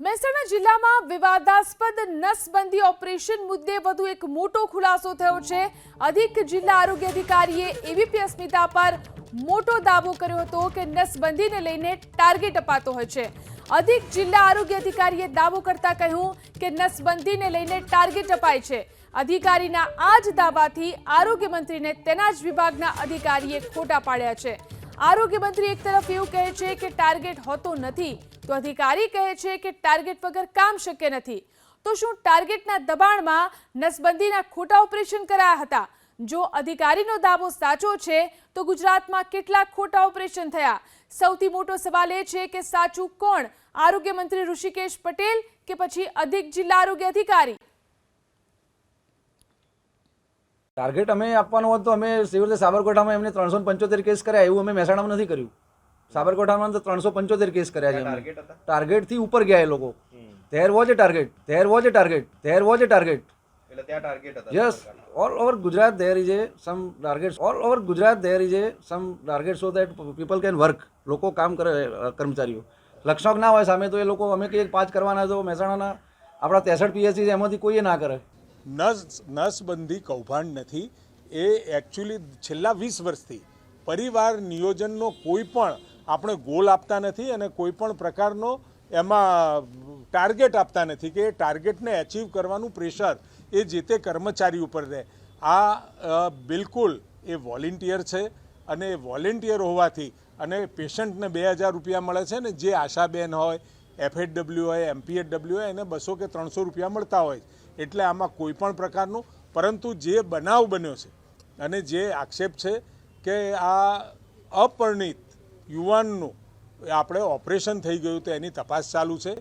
મહેસાણા જિલ્લામાં વિવાદાસ્પદ નસબંધી ઓપરેશન મુદ્દે વધુ એક મોટો ખુલાસો થયો છે। અધિક જિલ્લા આરોગ્ય અધિકારીએ એબીપી અસ્મિતા પર મોટો દાવો કર્યો હતો કે નસબંધીને લઈને ટાર્ગેટ અપાતો હોય છે। અધિક જિલ્લા આરોગ્ય અધિકારીએ દાવો કરતા કહ્યું કે નસબંધીને લઈને ટાર્ગેટ અપાય છે। અધિકારીના આ જ દાવાથી આરોગ્ય મંત્રીને તેના જ વિભાગના અધિકારીએ ખોટા પાડ્યા છે। આરોગ્ય મંત્રી એક તરફ એવું કહે છે કે ટાર્ગેટ હોતો નથી, તો અધિકારી કહે છે કે ટાર્ગેટ વગર કામ શક્ય નથી। તો શું ટાર્ગેટના દબાણમાં નસબંધીના ખોટા ઓપરેશન કરાયા હતા? જો અધિકારીનો દાવો સાચો છે તો ગુજરાતમાં કેટલા ખોટા ઓપરેશન થયા? સૌથી મોટો સવાલ એ છે કે સાચું કોણ, આરોગ્ય મંત્રી ઋષિકેશ પટેલ કે પછી અધિક જિલ્લા આરોગ્ય અધિકારી? ટાર્ગેટ અમે આપવાનો હોત તો અમે સિવિલ સાબરકાંઠામાં એમને 375 કેસ કર્યા, એવું અમે મહેસાણામાં નથી કર્યું। સાબરકાંઠામાં તો 375 કેસ કર્યા છે। ટાર્ગેટથી ઉપર ગયા એ લોકો। There was a target, there was a target, there was a target. એટલે ત્યાં ટાર્ગેટ હતા। Yes, all over Gujarat there is a some targets, all over Gujarat there is a some target so that people can work, લોકો કામ કરે, કર્મચારીઓ લક્ષણક ના હોય સામે તો એ લોકો અમે કંઈક 5 કરવાના તો મહેસાણાના આપણા 63 પીએચસી છે એમાંથી કોઈ ના કરે। નસબંધી કૌભાંડ નથી, એ એકચ્યુઅલી છેલ્લા 20 વર્ષથી પરિવાર નિયોજનનો કોઈ પણ આપણે ગોલ આપતા નથી અને કોઈ પણ પ્રકારનો એમાં ટાર્ગેટ આપતા નથી કે ટાર્ગેટને એચીવ કરવાનું પ્રેશર એ જે તે કર્મચારી ઉપર રહે। આ બિલકુલ એ વોલેન્ટિયર છે અને એ વોલેન્ટિયર હોવાથી અને પેશન્ટને 2000 રૂપિયા મળે છે ને જે આશાબેન હોય, એફએચડબલ્યુ હોય, એમપીએચડબલ્યુ હોય એને 200 કે 300 રૂપિયા મળતા હોય, એટલે આમાં કોઈ પણ પ્રકારનું, પરંતુ જે બનાવ બન્યો છે અને જે આક્ષેપ છે કે આ અપરિણિત યુવાનનું આપણે ઓપરેશન થઈ ગયું તો એની તપાસ ચાલુ છે।